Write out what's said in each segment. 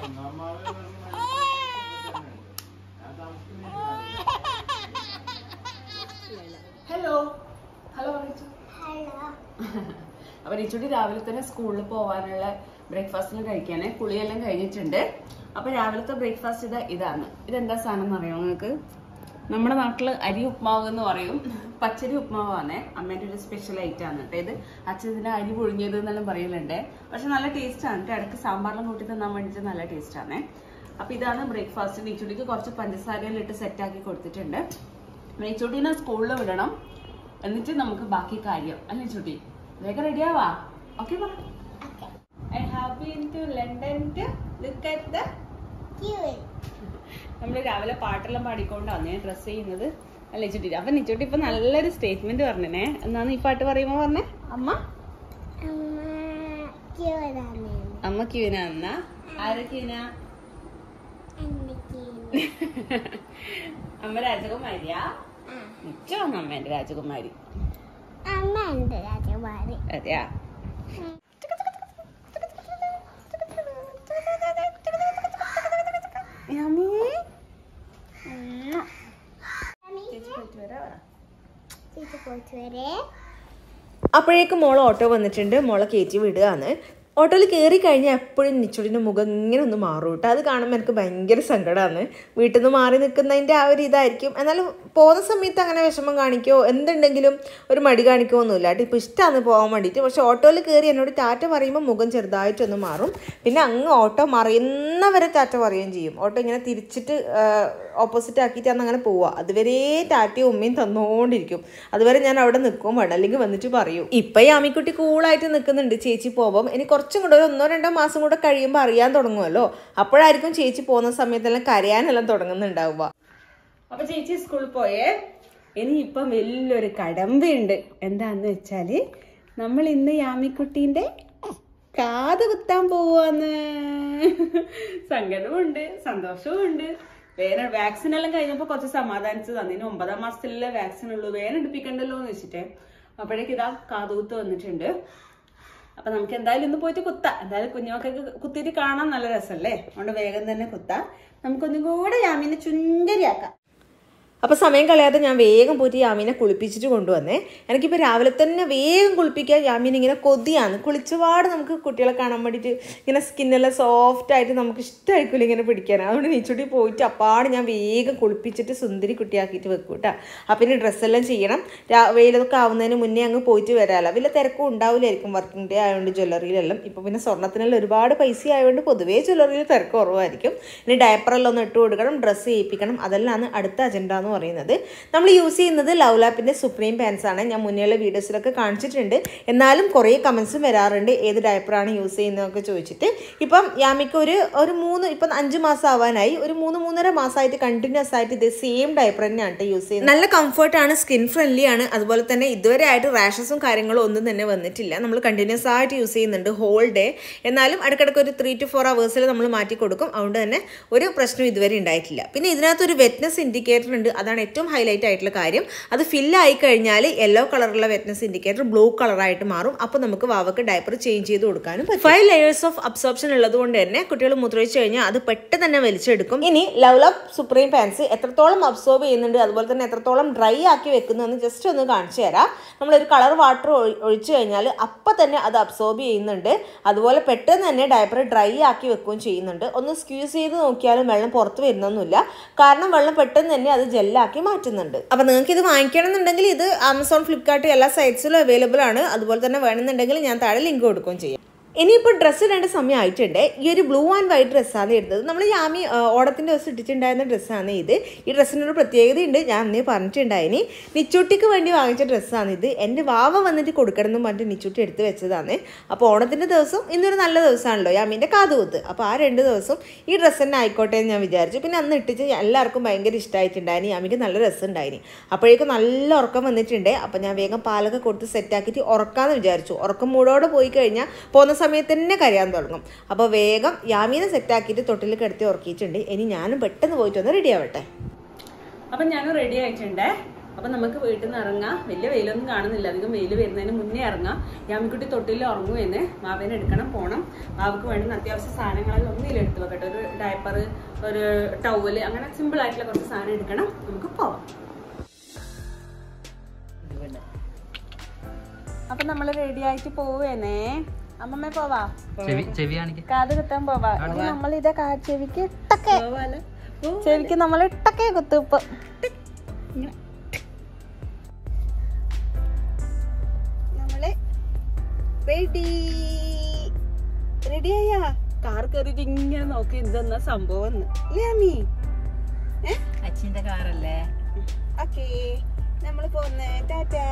Hello hello അപ്പൊ റിച്ചുട്ടി രാവിലെ തന്നെ സ്കൂളിൽ പോവാനുള്ള ബ്രേക്ക്ഫാസ്റ്റിൽ കഴിക്കാന് കുളിയെല്ലാം കഴിഞ്ഞിട്ടുണ്ട്. അപ്പൊ രാവിലത്തെ ബ്രേക്ക്ഫാസ്റ്റ് ഇതാണ്. ഇതെന്താ സാധനം എന്ന് അറിയാമോ നിങ്ങൾക്ക്? നമ്മുടെ നാട്ടില് അരി ഉപ്മാവ് എന്ന് പറയും. പച്ചരി ഉപ്മാവാണ് അമ്മേന്റെ ഒരു സ്പെഷ്യൽ ഐറ്റം ആണ് കേട്ടോ ഇത്. അച്ഛന് അരി പുഴുങ്ങിയത് എന്നെല്ലാം പറയലുണ്ട്. പക്ഷെ നല്ല ടേസ്റ്റ് ആണ് കേട്ടോ. ഇടയ്ക്ക് സാമ്പാറിലും കൂട്ടി തന്നാൻ വേണ്ടിയിട്ട് നല്ല ടേസ്റ്റ് ആണ്. അപ്പൊ ഇതാണ് ബ്രേക്ക്ഫാസ്റ്റ്. നെയ്ച്ചോട്ടിക്ക് കുറച്ച് പഞ്ചസാരയെല്ലാം ഇട്ട് സെറ്റാക്കി കൊടുത്തിട്ടുണ്ട്. നെയ്ച്ചോട്ടിനെ സ്കൂളിൽ വിടണം, എന്നിട്ട് നമുക്ക് ബാക്കി കാര്യം അല്ലേ ചുട്ടി? വേഗം റെഡിയാവാ? ഓക്കെ പറ. I have been to London to look at the queen. നമ്മൾ രാവിലെ പാട്ടെല്ലാം പാടിക്കൊണ്ടാണ് ഡ്രസ് ചെയ്യുന്നത് അല്ലേ ചുട്ടി? അപ്പൊ നിച്ചോട്ടി ഇപ്പൊ നല്ലൊരു സ്റ്റേറ്റ്മെന്റ് പറഞ്ഞേ. എന്നാണ് ഈ പാട്ട് പറയുമ്പോ പറഞ്ഞേ? അമ്മ അമ്മ ക്യൂനാന്ന. ആരെ ക്യൂന? അമ്മ രാജകുമാരിയാ? നിച്ചോന്ന് അമ്മേന്റെ രാജകുമാരി. അതെയാ? അപ്പോഴേക്കും മോള് ഓട്ടോ വന്നിട്ടുണ്ട്. മോളെ കയറ്റി വിടുകയാണ്. ഓട്ടോയിൽ കയറി കഴിഞ്ഞാൽ എപ്പോഴും നിച്ചോടിൻ്റെ മുഖം ഇങ്ങനെ ഒന്ന് മാറും കേട്ടോ. അത് കാണുമ്പോൾ എനിക്ക് ഭയങ്കര സങ്കടമാണ്. വീട്ടിൽ നിന്ന് മാറി നിൽക്കുന്നതിൻ്റെ ആ ഒരു ഇതായിരിക്കും. എന്നാലും പോകുന്ന സമയത്ത് അങ്ങനെ വിഷമം കാണിക്കുമോ എന്തുണ്ടെങ്കിലും ഒരു മടി കാണിക്കുമൊന്നുമില്ല കേട്ടോ. ഇപ്പോൾ ഇഷ്ടമാണ് പോകാൻ വേണ്ടിയിട്ട്. പക്ഷേ ഓട്ടോയിൽ കയറി എന്നോട് ടാറ്റ പറയുമ്പോൾ മുഖം ചെറുതായിട്ടൊന്ന് മാറും. പിന്നെ അങ്ങ് ഓട്ടോ മറിയുന്നവരെ ടാറ്റ പറയുകയും ചെയ്യും. ഓട്ടോ ഇങ്ങനെ തിരിച്ചിട്ട് ഓപ്പോസിറ്റ് ആക്കിയിട്ടാണ് അങ്ങനെ പോവുക. അതുവരെ ടാറ്റയും ഉമ്മയും തന്നുകൊണ്ടിരിക്കും. അതുവരെ ഞാൻ അവിടെ നിൽക്കും വേണം, അല്ലെങ്കിൽ വന്നിട്ട് പറയും. ഇപ്പം ഈ ആമിക്കുട്ടി കൂളായിട്ട് നിൽക്കുന്നുണ്ട് ചേച്ചി പോകുമ്പം. ഇനി കുറച്ചും കൂടെ ഒരു 1-2 മാസം കൂടെ കഴിയുമ്പോൾ അറിയാൻ തുടങ്ങുമല്ലോ. അപ്പോഴായിരിക്കും ചേച്ചി പോകുന്ന സമയത്തെല്ലാം കരയാനെല്ലാം തുടങ്ങുന്നുണ്ടാവുക. അപ്പൊ ചേച്ചി സ്കൂളിൽ പോയേ. ഇനി ഇപ്പം വലിയൊരു കടമ്പയുണ്ട്. എന്താന്ന് വെച്ചാല് നമ്മൾ ഇന്ന് യാമിക്കുട്ടീന്റെ കാത് കുത്താൻ പോവാന്ന്. സങ്കടമുണ്ട്, സന്തോഷവും. വേറെ വാക്സിൻ എല്ലാം കഴിഞ്ഞപ്പോ കുറച്ച് സമാധാനിച്ചു തന്നെ. 9ാം മാസത്തിലല്ലേ വാക്സിൻ ഉള്ളൂ, വേറെ എടുപ്പിക്കണ്ടല്ലോ എന്ന് വെച്ചിട്ടേ. അപ്പോഴേക്ക് ഇതാ കാതുകുത്ത് വന്നിട്ടുണ്ട്. അപ്പൊ നമുക്ക് എന്തായാലും ഇന്ന് പോയിട്ട് കുത്താം. എന്തായാലും കുഞ്ഞുമക്കൾക്ക് കുത്തിയിട്ട് കാണാൻ നല്ല രസമല്ലേ? അതുകൊണ്ട് വേഗം തന്നെ കുത്താം. നമുക്കൊന്നും കൂടെ യാമീനെ ചുണ്ടരിയാക്കാം. അപ്പോൾ സമയം കളയാതെ ഞാൻ വേഗം പോയിട്ട് യാമീനെ കുളിപ്പിച്ചിട്ട് കൊണ്ടുവന്നേ. എനിക്കിപ്പോൾ രാവിലെ തന്നെ വേഗം കുളിപ്പിക്കാൻ യാമീൻ ഇങ്ങനെ കൊതിയാണ്. കുളിച്ചപാട് നമുക്ക് കുട്ടികളെ കാണാൻ വേണ്ടിയിട്ട് ഇങ്ങനെ സ്കിന്നെല്ലാം സോഫ്റ്റായിട്ട് നമുക്ക് ഇഷ്ടമായിരിക്കില്ല ഇങ്ങനെ പിടിക്കാൻ. അതുകൊണ്ട് നീച്ചുട്ടി പോയിട്ട് അപ്പാട് ഞാൻ വേഗം കുളിപ്പിച്ചിട്ട് സുന്ദരി കുട്ടിയാക്കിയിട്ട് വെക്കും കേട്ടോ. അപ്പം ഇനി ഡ്രസ്സെല്ലാം ചെയ്യണം. വെയിലൊക്കെ ആവുന്നതിന് മുന്നേ അങ്ങ് പോയിട്ട് വരാമല്ലോ. വലിയ തിരക്കും ഉണ്ടാവില്ലായിരിക്കും വർക്കിംഗ് ഡേ ആയതുകൊണ്ട് ജ്വല്ലറിയിലെല്ലാം. ഇപ്പോൾ പിന്നെ സ്വർണ്ണത്തിനെല്ലാം ഒരുപാട് പൈസ ആയതുകൊണ്ട് പൊതുവേ ജ്വല്ലറിയിൽ തിരക്ക് കുറവായിരിക്കും. ഇനി ഡയപ്പറെല്ലാം ഒന്ന് ഇട്ട് കൊടുക്കണം, ഡ്രസ്സ് ചെയ്യിപ്പിക്കണം. അതെല്ലാം അടുത്ത അജണ്ട എന്ന് പറയുന്നത്. നമ്മൾ യൂസ് ചെയ്യുന്നത് ലവ് ലാപ്പിൻ്റെ സുപ്രീം പാൻസ് ആണ്. ഞാൻ മുന്നേയുള്ള വീഡിയോസിലൊക്കെ കാണിച്ചിട്ടുണ്ട്. എന്നാലും കുറേ കമൻസും വരാറുണ്ട് ഏത് ഡയപ്പറാണ് യൂസ് ചെയ്യുന്നതൊക്കെ ചോദിച്ചിട്ട്. ഇപ്പം യാമിക്ക് ഒരു 5 മാസം ആവാനായി. ഒരു 3-3.5 മാസമായിട്ട് കണ്ടിന്യൂസ് ആയിട്ട് ഇത് സെയിം ഡയപ്പർ തന്നെയാണ് യൂസ് ചെയ്യുന്നത്. നല്ല കംഫർട്ടാണ്, സ്കിൻ ഫ്രണ്ട്ലി ആണ്. അതുപോലെ തന്നെ ഇതുവരെ ആയിട്ട് റാഷസും കാര്യങ്ങളും ഒന്നും തന്നെ വന്നിട്ടില്ല. നമ്മൾ കണ്ടിന്യൂസ് ആയിട്ട് യൂസ് ചെയ്യുന്നുണ്ട് ഹോൾ ഡേ. എന്നാലും ഇടയ്ക്കിടയ്ക്ക് ഒരു 3 to 4 hours നമ്മൾ മാറ്റി കൊടുക്കും. അതുകൊണ്ട് തന്നെ ഒരു പ്രശ്നം ഇതുവരെ ഉണ്ടായിട്ടില്ല. പിന്നെ ഇതിനകത്തൊരു വെറ്റ്നസ് ഇൻഡിക്കേറ്റർ ഉണ്ട്. അതാണ് ഏറ്റവും ഹൈലൈറ്റ് ആയിട്ടുള്ള കാര്യം. അത് ഫില്ലായി കഴിഞ്ഞാൽ യെല്ലോ കളറുള്ള വെറ്റ്നസ് ഇൻഡിക്കേറ്റർ ബ്ലൂ കളറായിട്ട് മാറും. അപ്പോൾ നമുക്ക് വാവക്ക് ഡയപ്പർ ചേഞ്ച് ചെയ്ത് കൊടുക്കാനും പറ്റും. 5 layers ഓഫ് അബ്സോർപ്ഷൻ ഉള്ളതുകൊണ്ട് തന്നെ കുട്ടികൾ മൂത്രമൊഴിച്ച് കഴിഞ്ഞാൽ അത് പെട്ടെന്ന് തന്നെ വലിച്ചെടുക്കും. ഇനി ലവ് ലാപ്പ് സുപ്രീം പാൻസ് എത്രത്തോളം അബ്സോർബ് ചെയ്യുന്നുണ്ട്, അതുപോലെ തന്നെ എത്രത്തോളം ഡ്രൈ ആക്കി വെക്കുന്നു എന്ന് ജസ്റ്റ് ഒന്ന് കാണിച്ചു തരാം. നമ്മളൊരു കളർ വാട്ടർ ഒഴിച്ചു കഴിഞ്ഞാൽ അപ്പം തന്നെ അത് അബ്സോർബ് ചെയ്യുന്നുണ്ട്. അതുപോലെ പെട്ടെന്ന് തന്നെ ഡയപ്പർ ഡ്രൈ ആക്കി വെക്കുകയും ചെയ്യുന്നുണ്ട്. ഒന്ന് സ്ക്യൂസ് ചെയ്ത് നോക്കിയാലും വെള്ളം പുറത്ത് വരുന്നൊന്നുമില്ല. കാരണം വെള്ളം പെട്ടെന്ന് തന്നെ അത് ജെല്ലാക്കി മാറ്റുന്നുണ്ട്. അപ്പം നിങ്ങൾക്ക് ഇത് വാങ്ങിക്കണം എന്നുണ്ടെങ്കിൽ ഇത് ആമസോൺ, ഫ്ലിപ്കാർട്ട് എല്ലാ സൈറ്റ്സിലും അവൈലബിൾ ആണ്. അതുപോലെ തന്നെ വേണമെന്നുണ്ടെങ്കിൽ ഞാൻ താഴെ ലിങ്ക് കൊടുക്കുകയും ചെയ്യാം. ഇനിയിപ്പോൾ ഡ്രസ്സ് ഇടേണ്ട സമയമായിട്ടുണ്ട്. ഈ ഒരു ബ്ലൂ ആൻഡ് വൈറ്റ് ഡ്രസ്സാണ് ഇടുന്നത്. നമ്മൾ യാമി ഓണത്തിൻ്റെ ദിവസം ഇട്ടിട്ടുണ്ടായിരുന്ന ഡ്രസ്സാണ് ഇത്. ഈ ഡ്രസ്സിനൊരു പ്രത്യേകതയുണ്ട്, ഞാൻ അന്നേ പറഞ്ഞിട്ടുണ്ടായിനി. നിച്ചൂട്ടിക്ക് വേണ്ടി വാങ്ങിച്ച ഡ്രസ്സാണിത്. എൻ്റെ വാവ വന്നിട്ട് കൊടുക്കണം എന്ന് പറഞ്ഞിട്ട് നിച്ചൂട്ടി എടുത്ത് വെച്ചതാണ്. അപ്പോൾ ഓണത്തിൻ്റെ ദിവസം ഇന്നൊരു നല്ല ദിവസമാണല്ലോ, യാമീൻ്റെ കാതുകുത്ത്. അപ്പോൾ ആ 2 ദിവസം ഈ ഡ്രസ്സ് തന്നെ ആയിക്കോട്ടെ എന്ന് ഞാൻ വിചാരിച്ചു. പിന്നെ അന്ന് ഇട്ടിച്ച് എല്ലാവർക്കും ഭയങ്കര ഇഷ്ടമായിട്ടുണ്ടായിനി. യാമിക്ക് നല്ല രസമുണ്ടായിനി. അപ്പോഴേക്കും നല്ല ഉറക്കം വന്നിട്ടുണ്ട്. അപ്പോൾ ഞാൻ വേഗം പാലൊക്കെ കൊടുത്ത് സെറ്റാക്കിയിട്ട് ഉറക്കാമെന്ന് വിചാരിച്ചു. ഉറക്കം മൂടോടെ പോയി കഴിഞ്ഞാൽ പോകുന്ന സമയത്ത് തന്നെ കരയാൻ തുടങ്ങും. അപ്പോൾ വേഗം യാമീനെ സെറ്റാക്കിയിട്ട് തൊട്ടിൽ കിടത്തി ഉറക്കിയിട്ടുണ്ട്. ഇനി ഞാനും പെട്ടെന്ന് പോയിട്ടൊന്ന് റെഡി ആവട്ടെ. അപ്പം ഞാനും റെഡി ആയിട്ടുണ്ട്. അപ്പൊ നമുക്ക് വീട്ടിൽ നിന്ന് ഇറങ്ങാം. വലിയ വെയിലൊന്നും കാണുന്നില്ല, അധികം വെയിൽ വരുന്നതിന് മുന്നേ ഇറങ്ങാം. യാമിക്കുട്ടി തൊട്ടിൽ ഉറങ്ങുമെന്ന്. വാവേനെ എടുക്കണം, പോണം. വാവക്ക് വേണ്ടുന്ന അത്യാവശ്യ സാധനങ്ങളെല്ലാം ഒന്നിലും എടുത്ത് വെക്കട്ടെ. ഒരു ഡയപ്പർ, ഒരു ടവല്, അങ്ങനെ സിമ്പിൾ ആയിട്ടുള്ള കുറച്ച് സാധനം എടുക്കണം. നമുക്ക് പോവാം. അപ്പൊ നമ്മള് റെഡി ആയിട്ട് പോവേനേ. അമ്മമ്മ പോവാ, കാത് കുത്താൻ പോവാ. നമ്മൾ ഇതാ ചെവിക്ക് ഇട്ടൊക്കെ, ചെവിക്ക് നമ്മൾ ഇട്ടൊക്കെ കുത്തും. ഇപ്പൊ നമ്മള് റെഡിയായ കാർ കയറിട്ട് ഇങ്ങനെ നോക്കി എന്തെന്നാ സംഭവം അല്ലേ അമ്മി? അച്ഛന്റെ കാറല്ലേ? ഓക്കേ, നമ്മള് പോന്നേ. ടാറ്റാ.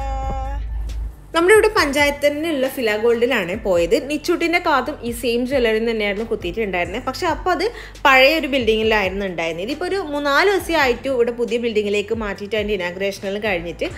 നമ്മുടെ ഇവിടെ പഞ്ചായത്തിനുള്ള ഫില ഗോൾഡിലാണ് പോയത്. നിച്ചൂട്ടിന്റെ കാതും ഈ സെയിം ജ്വല്ലറി തന്നെയായിരുന്നു കുത്തിയിട്ടുണ്ടായിരുന്നത്. പക്ഷെ അപ്പോൾ അത് പഴയ ഒരു ബിൽഡിങ്ങിലായിരുന്നു ഉണ്ടായിരുന്നത്. ഇതിപ്പോൾ ഒരു 3-4 ദിവസമായിട്ടും ഇവിടെ പുതിയ ബിൽഡിങ്ങിലേക്ക് മാറ്റിയിട്ട് അതിൻ്റെ ഇനാഗ്രേഷനിൽ കഴിഞ്ഞിട്ട്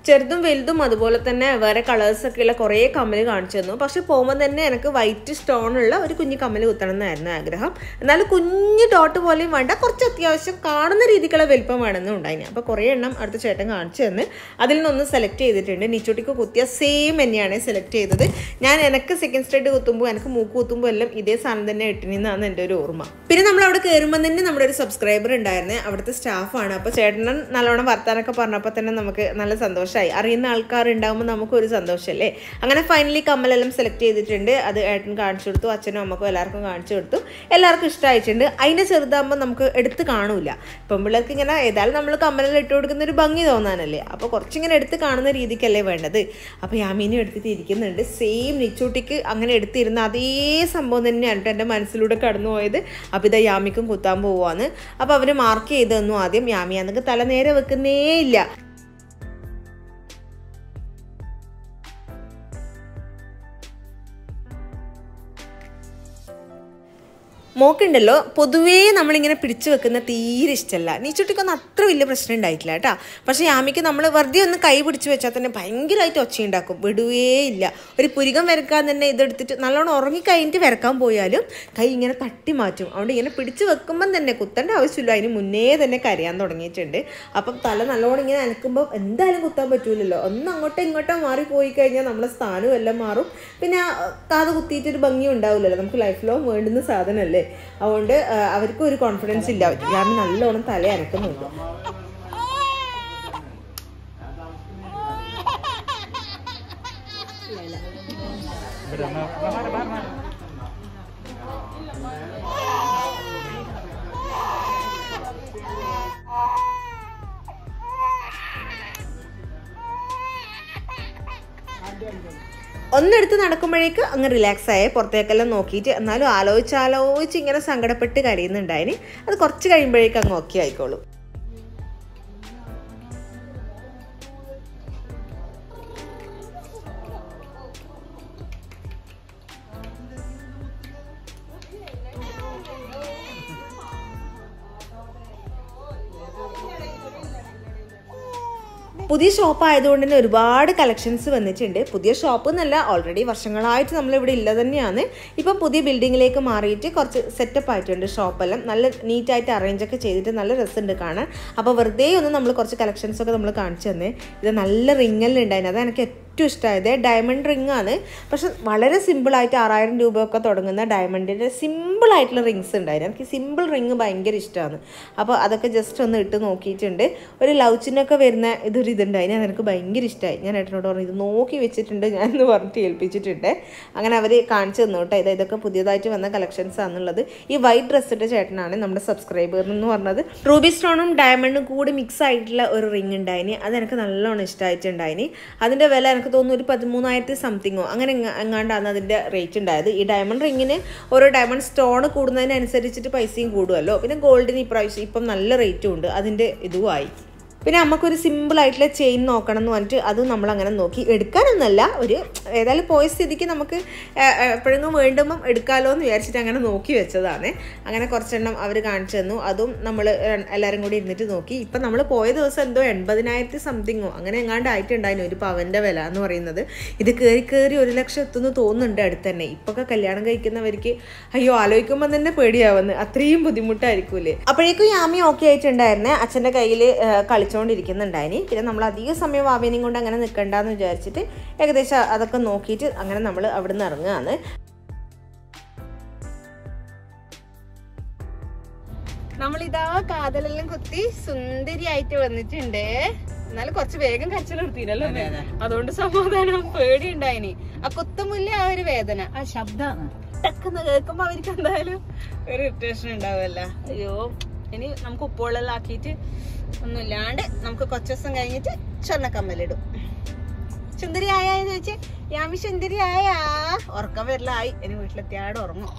ചെറുതും വലുതും അതുപോലെ തന്നെ വേറെ കളേഴ്സൊക്കെയുള്ള കുറേ കമ്മൽ കാണിച്ചു തന്നു. പക്ഷെ പോകുമ്പോൾ തന്നെ എനിക്ക് വൈറ്റ് സ്റ്റോണുള്ള ഒരു കുഞ്ഞു കമ്മൽ കുത്തണം എന്നായിരുന്നു ആഗ്രഹം. എന്നാലും കുഞ്ഞു ഡോട്ട് പോലെയും വേണ്ട, കുറച്ച് അത്യാവശ്യം കാണുന്ന രീതിക്കുള്ള വലിപ്പം വേണമെന്നും ഉണ്ടായിന്. അപ്പോൾ കുറേ എണ്ണം അടുത്ത ചേട്ടൻ കാണിച്ചു തന്ന് അതിൽ നിന്നൊന്ന് സെലക്ട് ചെയ്തിട്ടുണ്ട്. നിച്ചൂട്ടിക്ക് കുത്തിയ സെയിം തന്നെയാണ് സെലക്ട് ചെയ്തത്. ഞാൻ എനിക്ക് സെക്കൻഡ് സ്റ്റേഡ് കുത്തുമ്പോൾ, എനിക്ക് മൂക്ക് കുത്തുമ്പോൾ എല്ലാം ഇതേ സാധനം തന്നെ ഇട്ടിരുന്നാണ് എൻ്റെ ഒരു ഓർമ്മ. പിന്നെ നമ്മൾ അവിടെ കയറുമ്പോൾ തന്നെ നമ്മുടെ ഒരു സബ്സ്ക്രൈബർ ഉണ്ടായിരുന്നത് അവിടുത്തെ സ്റ്റാഫാണ്. അപ്പോൾ ചേട്ടനും നല്ലോണം വർത്താനൊക്കെ പറഞ്ഞപ്പോൾ തന്നെ നമുക്ക് നല്ല സന്തോഷമായി. അറിയുന്ന ആൾക്കാർ ഉണ്ടാകുമ്പോൾ നമുക്കൊരു സന്തോഷമല്ലേ. അങ്ങനെ ഫൈനലി കമ്മലെല്ലാം സെലക്ട് ചെയ്തിട്ടുണ്ട്. അത് ഏട്ടൻ കാണിച്ചു കൊടുത്തു, അച്ഛനും അമ്മക്കും എല്ലാവർക്കും കാണിച്ചു കൊടുത്തു. എല്ലാവർക്കും ഇഷ്ടമായിട്ടുണ്ട്. അതിനെ ചെറുതാകുമ്പോൾ നമുക്ക് എടുത്ത് കാണൂല. ഇപ്പം പിള്ളേർക്ക് ഇങ്ങനെ ഏതായാലും നമ്മൾ കമ്മലെല്ലാം ഇട്ട് കൊടുക്കുന്ന ഒരു ഭംഗി തോന്നാനല്ലേ. അപ്പോൾ കുറച്ചിങ്ങനെ എടുത്ത് കാണുന്ന രീതിക്കല്ലേ വേണ്ടത്. അപ്പോൾ യാമീനും എടുത്തിട്ട് ഇരിക്കുന്നുണ്ട്. സെയിം നിച്ചൂട്ടിക്ക് അങ്ങനെ എടുത്തിരുന്ന അതേ സംഭവം തന്നെയാണ് എൻ്റെ മനസ്സിലൂടെ കടന്നു പോയത്. അപ്പോൾ ഇതാ യാമിക്കും കുത്താൻ പോവാന്ന്. അപ്പോൾ അവർ മാർക്ക് ചെയ്ത് തന്നു ആദ്യം. യാമി അന്നൊക്കെ തല നേരെ വെക്കുന്നേ ഇല്ല. മോക്കുണ്ടല്ലോ പൊതുവേ നമ്മളിങ്ങനെ പിടിച്ചു വെക്കുന്ന തീരെ ഇഷ്ടമല്ല. നീച്ചുട്ടിക്കൊന്നും അത്ര വലിയ പ്രശ്നം ഉണ്ടായിട്ടില്ല കേട്ടോ. പക്ഷേ യാമിക്ക് നമ്മൾ വെറുതെ ഒന്ന് കൈ പിടിച്ച് വെച്ചാൽ തന്നെ ഭയങ്കരമായിട്ട് ഒച്ചയുണ്ടാക്കും, വിടുവേ ഇല്ല. ഒരു പുരികം വരക്കാൻ തന്നെ ഇതെടുത്തിട്ട് നല്ലോണം ഉറങ്ങി കഴിഞ്ഞിട്ട് വരക്കാൻ പോയാലും കൈ ഇങ്ങനെ തട്ടി മാറ്റും. അതുകൊണ്ട് ഇങ്ങനെ പിടിച്ച് വെക്കുമ്പം തന്നെ കുത്തേണ്ട ആവശ്യമില്ല, അതിന് മുന്നേ തന്നെ കരയാൻ തുടങ്ങിയിട്ടുണ്ട്. അപ്പം തല നല്ലോണം ഇങ്ങനെ അനക്കുമ്പോൾ എന്തായാലും കുത്താൻ പറ്റൂലല്ലോ. ഒന്ന് അങ്ങോട്ടോ ഇങ്ങോട്ടോ മാറിപ്പോയി കഴിഞ്ഞാൽ നമ്മളെ സ്ഥാനവും എല്ലാം മാറും. പിന്നെ കാത് കുത്തിയിട്ടൊരു ഭംഗി ഉണ്ടാവില്ലല്ലോ. നമുക്ക് ലൈഫ് ലോങ് വേണ്ടുന്ന സാധനമല്ലേ. അതുകൊണ്ട് അവർക്കും ഒരു കോൺഫിഡൻസ് ഇല്ല. ഞാൻ നല്ലോണം തല അനക്കുന്നുണ്ട്. ഒന്നെടുത്ത് നടക്കുമ്പോഴേക്ക് അങ്ങ് റിലാക്സ് ആയേ, പുറത്തേക്കെല്ലാം നോക്കിയിട്ട്. എന്നാലും ആലോചിച്ച് ഇങ്ങനെ സങ്കടപ്പെട്ട് കരയുന്നുണ്ടായിന്. അത് കുറച്ച് കഴിയുമ്പോഴേക്ക് അങ്ങ് ഓക്കെ ആയിക്കോളും. പുതിയ ഷോപ്പ് ആയതുകൊണ്ട് തന്നെ ഒരുപാട് കളക്ഷൻസ് വന്നിട്ടുണ്ട്. പുതിയ ഷോപ്പ് എന്നല്ല, ഓൾറെഡി വർഷങ്ങളായിട്ട് നമ്മളിവിടെ ഇല്ല തന്നെയാണ്. ഇപ്പം പുതിയ ബിൽഡിങ്ങിലേക്ക് മാറിയിട്ട് കുറച്ച് സെറ്റപ്പ് ആയിട്ടുണ്ട് ഷോപ്പെല്ലാം. നല്ല നീറ്റായിട്ട് അറേഞ്ചൊക്കെ ചെയ്തിട്ട് നല്ല രസമുണ്ട് കാണാൻ. അപ്പോൾ വെറുതെ ഒന്ന് നമ്മൾ കുറച്ച് കളക്ഷൻസൊക്കെ നമ്മൾ കാണിച്ചു തന്നെ. ഇത് നല്ല റിങ്ങെല്ലാം ഉണ്ടായിരുന്നു, അതാണ് എനിക്ക് ഏറ്റവും ഇഷ്ടമായത്. ഡയമണ്ട് റിംഗ് ആണ്, പക്ഷെ വളരെ സിമ്പിളായിട്ട് 6000 രൂപയൊക്കെ തുടങ്ങുന്ന ഡയമണ്ടിൻ്റെ സിമ്പിളായിട്ടുള്ള റിങ്സ് ഉണ്ടായിരുന്നു. എനിക്ക് സിമ്പിൾ റിങ് ഭയങ്കര ഇഷ്ടമാണ്. അപ്പോൾ അതൊക്കെ ജസ്റ്റ് ഒന്ന് ഇട്ട് നോക്കിയിട്ടുണ്ട്. ഒരു ലൗച്ചിനൊക്കെ വരുന്ന ഇതൊരു ഇതുണ്ടായി, എനിക്ക് ഭയങ്കര ഇഷ്ടമായി. ഞാൻ ഏട്ടനോട് പറഞ്ഞു ഇത് നോക്കി വെച്ചിട്ടുണ്ട് ഞാൻ എന്ന് പറഞ്ഞിട്ട് ഏൽപ്പിച്ചിട്ടുണ്ട്. അങ്ങനെ അവർ കാണിച്ചു തന്നു കേട്ടോ. ഇതൊക്കെ പുതിയതായിട്ട് വന്ന കളക്ഷൻസ് ആണെന്നുള്ളത്. ഈ വൈറ്റ് ഡ്രസ്സിൻ്റെ ചേട്ടനാണ് നമ്മുടെ സബ്സ്ക്രൈബർ എന്ന് പറഞ്ഞത്. റൂബി സ്റ്റോണും ഡയമണ്ടും കൂടി മിക്സ് ആയിട്ടുള്ള ഒരു റിങ് ഉണ്ടായിന്. അതെനിക്ക് നല്ലോണം ഇഷ്ടമായിട്ടുണ്ടായിന്. അതിൻ്റെ വില എനിക്ക് തോന്നുന്നു ഒരു 13,000 സംതിങ്ങോ അങ്ങനെ എങ്ങാണ്ടാണ് അതിൻ്റെ റേറ്റ് ഉണ്ടായത്. ഈ ഡയമണ്ട് റിങ്ങിന് ഓരോ ഡയമണ്ട് സ്റ്റോൺ കൂടുന്നതിനനുസരിച്ചിട്ട് പൈസയും കൂടുമല്ലോ. പിന്നെ ഗോൾഡിന് ഇപ്രാവശ്യം ഇപ്പം നല്ല റേറ്റും ഉണ്ട്, അതിൻ്റെ ഇതുമായി. പിന്നെ നമുക്കൊരു സിമ്പിളായിട്ടുള്ള ചെയിൻ നോക്കണം എന്ന് പറഞ്ഞിട്ട് അതും നമ്മളങ്ങനെ നോക്കി. എടുക്കാനൊന്നുമല്ല, ഒരു ഏതായാലും പോയ സ്ഥിതിക്ക് നമുക്ക് എപ്പോഴെങ്കിലും വേണ്ടുമ്പം എടുക്കാമല്ലോ എന്ന് വിചാരിച്ചിട്ട് അങ്ങനെ നോക്കി വെച്ചതാണ്. അങ്ങനെ കുറച്ചെണ്ണം അവർ കാണിച്ചു തന്നു. അതും നമ്മൾ എല്ലാവരും കൂടി ഇരുന്നിട്ട് നോക്കി. ഇപ്പം നമ്മൾ പോയ ദിവസം എന്തോ 80,000 സംതിങ്ങോ അങ്ങനെ എങ്ങാണ്ട് ആയിട്ടുണ്ടായിരുന്നു ഒരു പവൻ്റെ വില എന്ന് പറയുന്നത്. ഇത് കയറി 1 ലക്ഷം എത്തുന്നു തോന്നുന്നുണ്ട് അടുത്ത് തന്നെ. ഇപ്പൊക്കെ കല്യാണം കഴിക്കുന്നവർക്ക് അയ്യോ ആലോചിക്കുമ്പോൾ തന്നെ പേടിയാവുന്നു, അത്രയും ബുദ്ധിമുട്ടായിരിക്കൂലേ. അപ്പോഴേക്കും യാമി ഓക്കെ ആയിട്ടുണ്ടായിരുന്നേ. അച്ഛൻ്റെ കയ്യിൽ കളിച്ചു കളിച്ചുകൊണ്ടിരിക്കുന്നുണ്ടായിനി. പിന്നെ നമ്മൾ അധിക സമയം വാവേനെയും കൊണ്ട് അങ്ങനെ നിൽക്കണ്ടെന്ന് വിചാരിച്ചിട്ട് ഏകദേശം അതൊക്കെ നോക്കിയിട്ട് അങ്ങനെ നമ്മൾ അവിടെ നിന്ന് ഇറങ്ങുകയാണ്. നമ്മളിതാ കാതലെല്ലാം കുത്തി സുന്ദരിയായിട്ട് വന്നിട്ടുണ്ട്. എന്നാലും കുറച്ച് വേഗം കരച്ചിൽ നിർത്തിയില്ലല്ലോ, അതുകൊണ്ട് സമാധാനം. പേടി ഉണ്ടായിനി ആ കുത്തുമുല്ല, ആ ഒരു വേദന, ആ ശബ്ദം ടക്കെന്ന് കേൾക്കുമ്പോ അവർക്ക് എന്തായാലും ഒരു ഇറിറ്റേഷൻ ഉണ്ടാവുമല്ലോ. അയ്യോ, ഇനി നമുക്ക് ഉപ്പുവെള്ളം ആക്കിയിട്ട് ഒന്നുമില്ലാണ്ട് നമുക്ക് കുറച്ച് ദിവസം കഴിഞ്ഞിട്ട് സ്വർണ്ണക്കമ്മലിടും. സുന്ദരിയായെന്ന് ചോദിച്ച് യാമി സുന്ദരിയായാ? ഉറക്കം വരലായി. ഇനി വീട്ടിലെത്തിയാട് ഉറങ്ങും.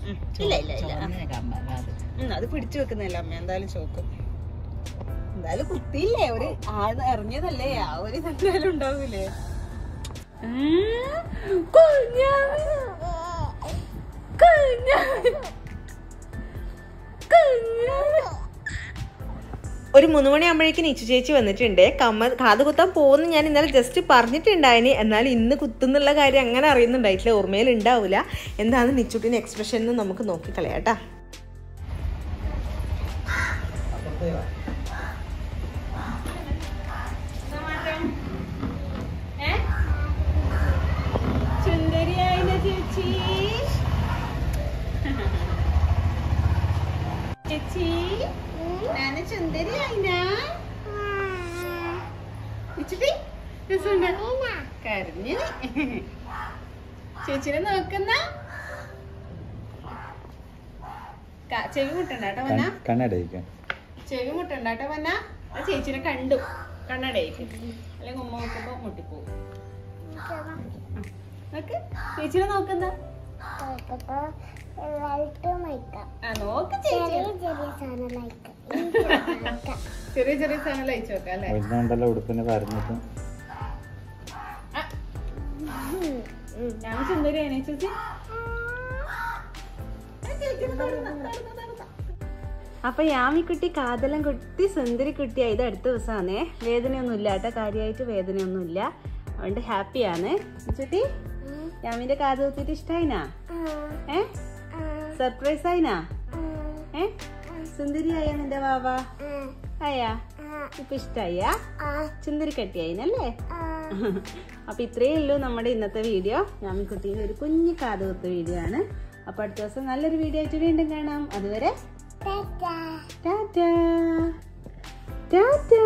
ഇല്ല ഇല്ല ഇല്ല, അത് പിടിച്ചു വെക്കുന്നില്ല അമ്മ. എന്തായാലും ചോക്കും. എന്തായാലും കുത്തിയില്ലേ, ഒരു ആഴ്ന്ന് ഇറങ്ങിയതല്ലേ, ആ ഒരു എന്തായാലും ഉണ്ടാവൂലേ. ഒരു 3 മണിയാകുമ്പോഴേക്കും നിച്ചു ചേച്ചി വന്നിട്ടുണ്ട്. കാത് കുത്താൻ പോകുന്നു ഞാൻ ഇന്നലെ ജസ്റ്റ് പറഞ്ഞിട്ടുണ്ടായിന്. എന്നാലും ഇന്ന് കുത്തുന്നുള്ള കാര്യം അങ്ങനെ അറിയുന്നുണ്ടായിട്ടില്ല, ഓർമ്മയിൽ ഉണ്ടാവില്ല. എന്താണ് നിച്ചുട്ടിന് എക്സ്പ്രഷൻ എന്ന് നമുക്ക് നോക്കിക്കളയാട്ടാ. ചേച്ചി ഞാന് സുന്ദരിയായിനാ? കരഞ്ഞു ചേച്ചിനെ നോക്കുന്ന ചെവി മുട്ടണ്ടാട്ടോ വന്ന, ചെവി മുട്ടണ്ടാട്ടോ വന്ന. ചേച്ചിനെ കണ്ടു കണ്ണടയിക്കും, അല്ലെങ്കിൽ ഉമ്മ നോക്കുമ്പോ മുട്ടിപ്പോവും. നോക്ക് ചേച്ചിനെ നോക്കുന്ന, ചെറിയ ചെറിയ സാധനം ലയിച്ചു നോക്കാം അല്ലേ. ഉടുപ്പിന് പറഞ്ഞിട്ട് ഞാൻ സുന്ദരിയാണ് ചേച്ചി. അപ്പൊ യാമിക്കുട്ടി കാതെല്ലാം കുട്ടി സുന്ദരി കുട്ടിയായി. ഇത് അടുത്ത ദിവസമാണേ. വേദനയൊന്നും ഇല്ല കേട്ടോ, കാര്യമായിട്ട് വേദനയൊന്നും ഇല്ല. അതുകൊണ്ട് ഹാപ്പിയാണ്. ചേച്ചി യാമിന്റെ കാത് കുത്തിട്ട് ഇഷ്ടായിനാ? സർപ്രൈസ് ആയിനാ? സുന്ദരിയായ നിന്റെ വാവ ആയാ? ഇപ്പൊ ഇഷ്ടായ? സുന്ദരി കട്ടിയായിനല്ലേ? അപ്പൊ ഇത്രയേ ഉള്ളൂ നമ്മുടെ ഇന്നത്തെ വീഡിയോ. യാമിക്കുട്ടിയുടെ ഒരു കുഞ്ഞു കാത് കുത്ത വീഡിയോ ആണ്. അപ്പൊ അടുത്ത ദിവസം നല്ലൊരു വീഡിയോ ആയിട്ട് വീണ്ടും കാണാം. അതുവരെ ടാറ്റാ ടാറ്റാ.